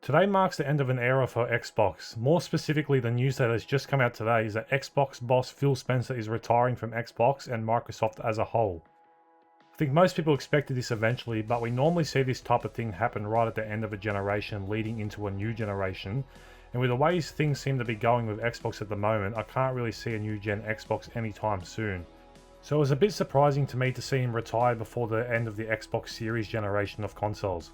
Today marks the end of an era for Xbox. More specifically, the news that has just come out today is that Xbox boss Phil Spencer is retiring from Xbox and Microsoft as a whole. I think most people expected this eventually, but we normally see this type of thing happen right at the end of a generation leading into a new generation. And with the ways things seem to be going with Xbox at the moment, I can't really see a new gen Xbox anytime soon. So it was a bit surprising to me to see him retire before the end of the Xbox Series generation of consoles.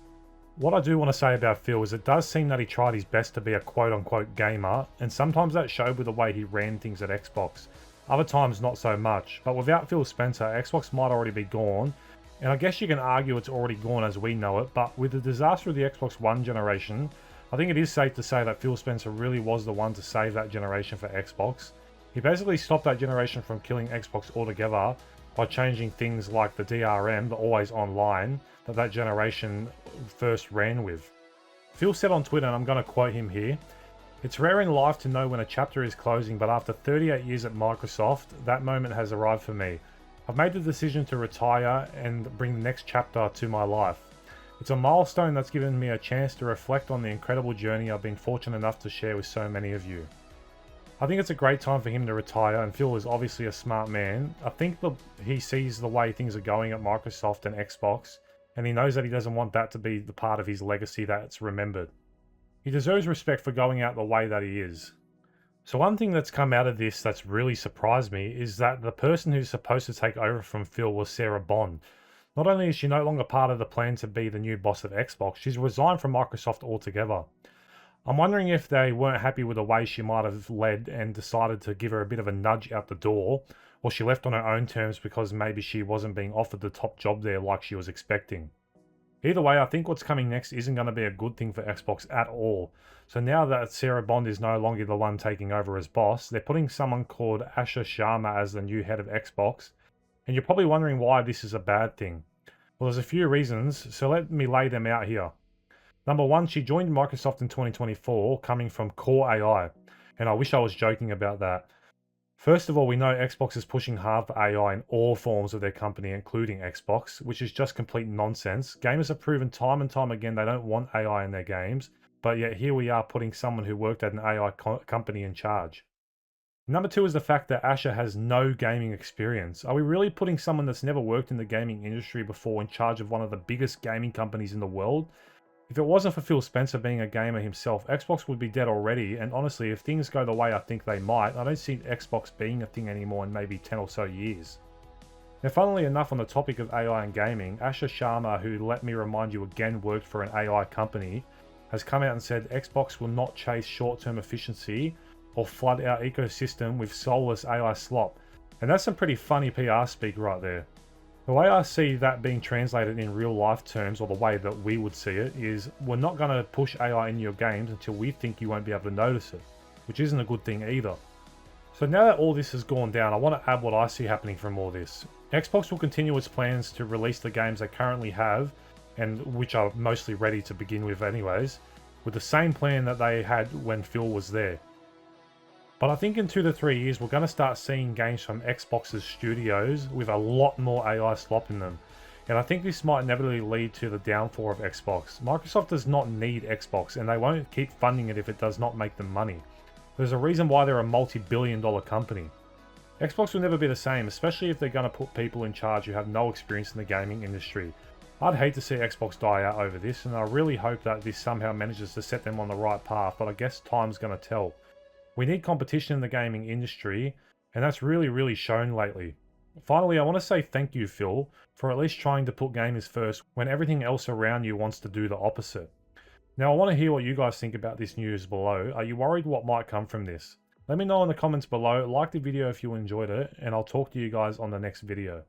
What I do want to say about Phil is it does seem that he tried his best to be a quote-unquote gamer, and sometimes that showed with the way he ran things at Xbox. Other times not so much, but without Phil Spencer, Xbox might already be gone, and I guess you can argue it's already gone as we know it, but with the disaster of the Xbox One generation, I think it is safe to say that Phil Spencer really was the one to save that generation for Xbox. He basically stopped that generation from killing Xbox altogether by changing things like the DRM, the always online, that generation first ran with. Phil said on Twitter, and I'm going to quote him here, "It's rare in life to know when a chapter is closing, but after 38 years at Microsoft, that moment has arrived for me. I've made the decision to retire and bring the next chapter to my life. It's a milestone that's given me a chance to reflect on the incredible journey I've been fortunate enough to share with so many of you." I think it's a great time for him to retire, and Phil is obviously a smart man. I think he sees the way things are going at Microsoft and Xbox, and he knows that he doesn't want that to be the part of his legacy that's remembered. He deserves respect for going out the way that he is. So one thing that's come out of this that's really surprised me is that the person who's supposed to take over from Phil was Sarah Bond. Not only is she no longer part of the plan to be the new boss of Xbox, she's resigned from Microsoft altogether. I'm wondering if they weren't happy with the way she might have led and decided to give her a bit of a nudge out the door, or she left on her own terms because maybe she wasn't being offered the top job there like she was expecting. Either way, I think what's coming next isn't going to be a good thing for Xbox at all. So now that Sarah Bond is no longer the one taking over as boss, they're putting someone called Asha Sharma as the new head of Xbox, and you're probably wondering why this is a bad thing. Well, there's a few reasons, so let me lay them out here. Number one, she joined Microsoft in 2024, coming from Core AI, and I wish I was joking about that. First of all, we know Xbox is pushing hard for AI in all forms of their company, including Xbox, which is just complete nonsense. Gamers have proven time and time again they don't want AI in their games, but yet here we are putting someone who worked at an AI company in charge. Number two is the fact that Asha has no gaming experience. Are we really putting someone that's never worked in the gaming industry before in charge of one of the biggest gaming companies in the world? If it wasn't for Phil Spencer being a gamer himself, Xbox would be dead already, and honestly, if things go the way I think they might, I don't see Xbox being a thing anymore in maybe 10 or so years. Now, funnily enough, on the topic of AI and gaming, Asha Sharma, who, let me remind you again, worked for an AI company, has come out and said Xbox will not chase short-term efficiency or flood our ecosystem with soulless AI slop. And that's some pretty funny PR speak right there. The way I see that being translated in real life terms, or the way that we would see it, is we're not going to push AI in your games until we think you won't be able to notice it, which isn't a good thing either. So now that all this has gone down, I want to add what I see happening from all this. Xbox will continue its plans to release the games they currently have, and which are mostly ready to begin with anyways, with the same plan that they had when Phil was there. But I think in 2 to 3 years, we're going to start seeing games from Xbox's studios with a lot more AI slop in them. And I think this might inevitably lead to the downfall of Xbox. Microsoft does not need Xbox, and they won't keep funding it if it does not make them money. There's a reason why they're a multi-billion-dollar company. Xbox will never be the same, especially if they're going to put people in charge who have no experience in the gaming industry. I'd hate to see Xbox die out over this, and I really hope that this somehow manages to set them on the right path, but I guess time's going to tell. We need competition in the gaming industry, and that's really shown lately. Finally, I want to say thank you, Phil, for at least trying to put gamers first when everything else around you wants to do the opposite. Now, I want to hear what you guys think about this news below. Are you worried what might come from this? Let me know in the comments below, like the video if you enjoyed it, and I'll talk to you guys on the next video.